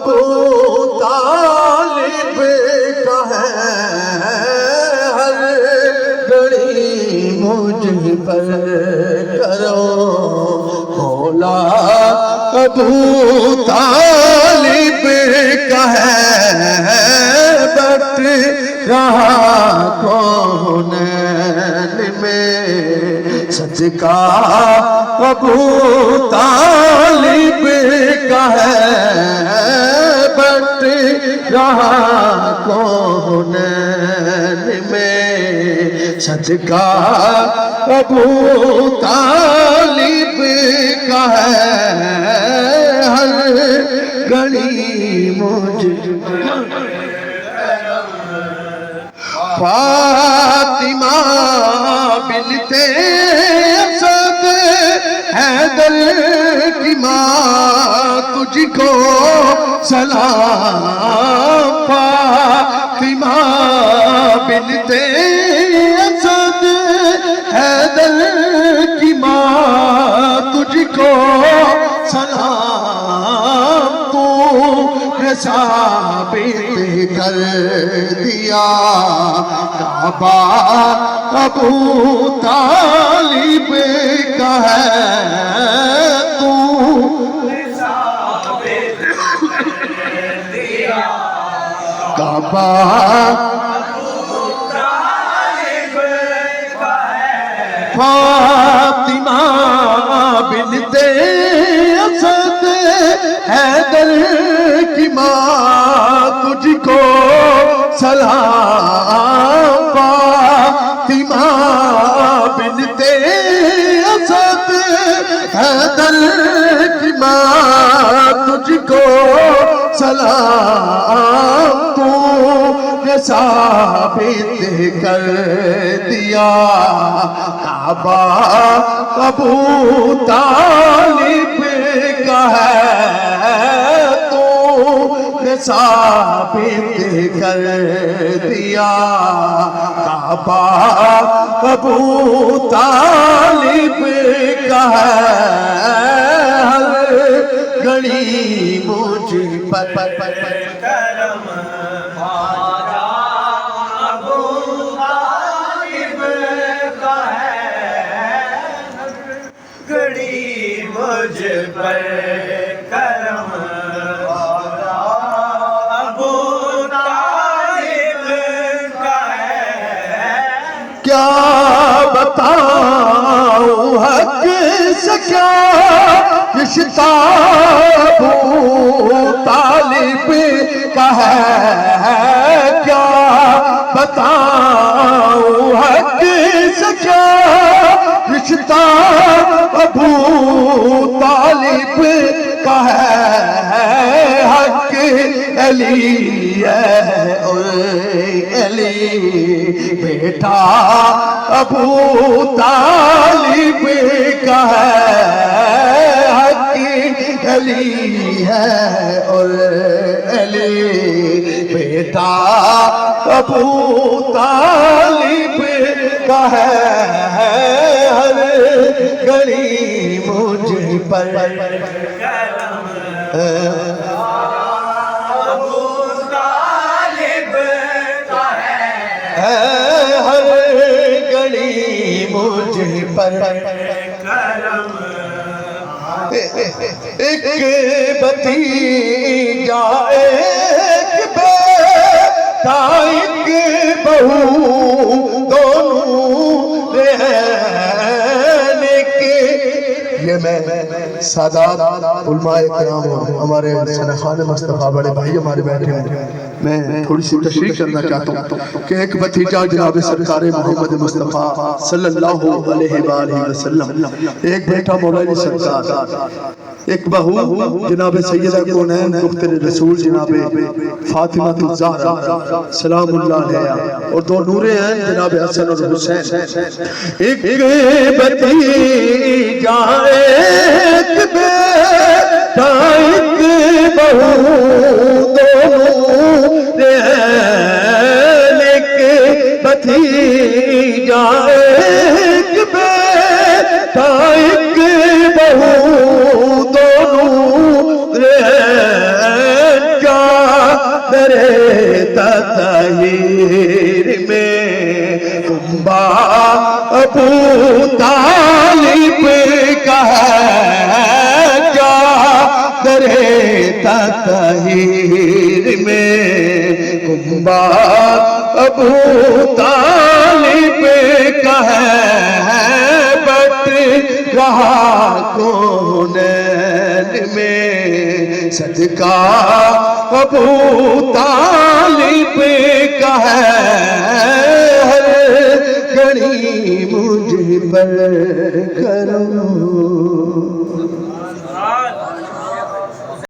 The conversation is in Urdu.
ابو طالب کا ہے ہر گھڑی مجھ پر کرو مولا ابو طالب کا ہے بٹ رہا کون میں صدقہ ابو طالب کا ہے بٹ رہا کون میں صدقہ ابو طالب کا ہے ہر گھڑی مجھ فاطمہ بنت اسد حیدر کی ماں تجھ کو سلام فاطمہ بنت اسد حیدر کی ماں تجھ کو سلام تو نے ثابت کر دیا کعبہ ابو طالب کا ہے تو نے ثابت کر دیا کعبہ ابو طالب کا ہے فاطمہ بنت اسد حیدر کی ماں تجھ کو سلام فاطمہ بنت اسد حیدر کی ماں تجھ کو سلام تو نے ثابت کر دیا کعبہ ابو طالب کا ہے تو نے ثابت کر دیا کعبہ ابو طالب کا ہے ہر گھڑی مجھ پر کرم خواجہ ابو طالب کا ہے گھڑی مجھ پر کرم خواجہ ابو طالب کا ہے کیا بتاؤں حق سے کیا رشتہ ابو طالب کا ہے کیا بتاؤں حق سے کیا رشتہ ابو طالب کا ہے حق علی ہے اور علی بیٹا ابو طالب کا ہے علی ہے اور علی بیٹا ابو طالب کا ہے ہر گھڑی مجھ پر کرم ابو طالب کا ہے ہر گھڑی مجھ پر کرم ایک بھتیجا ایک بیٹا ایک بہو دونوں رہنے کے یہ میں سادات علماء کرام اور ہمارے شیخان مصطفیٰ بڑے بھائی ہمارے بیٹھے ہیں میں تھوڑی سی تشریح کرنا چاہتا ہوں کہ ایک بھتیجا جناب سرکار محمد مصطفیٰ صلی اللہ علیہ وآلہ وسلم ایک بیٹا مولانا سرکار ایک بہو جناب سیدہ کونین دختر رسول جناب فاطمہ الزہرا سلام اللہ علیہ اور دو نورے ہیں جناب حسن اور حسین ایک بھتیجا ایک بیٹا ایک بہو دونوں رہنے کے بھتیجا ایک بیٹا ایک بہو دونوں رہنے ابو طالب کا ہے کیا درے تطہیر میں گنبد ابو طالب کا ہے بٹ رہا کونین میں صدقہ ابو طالب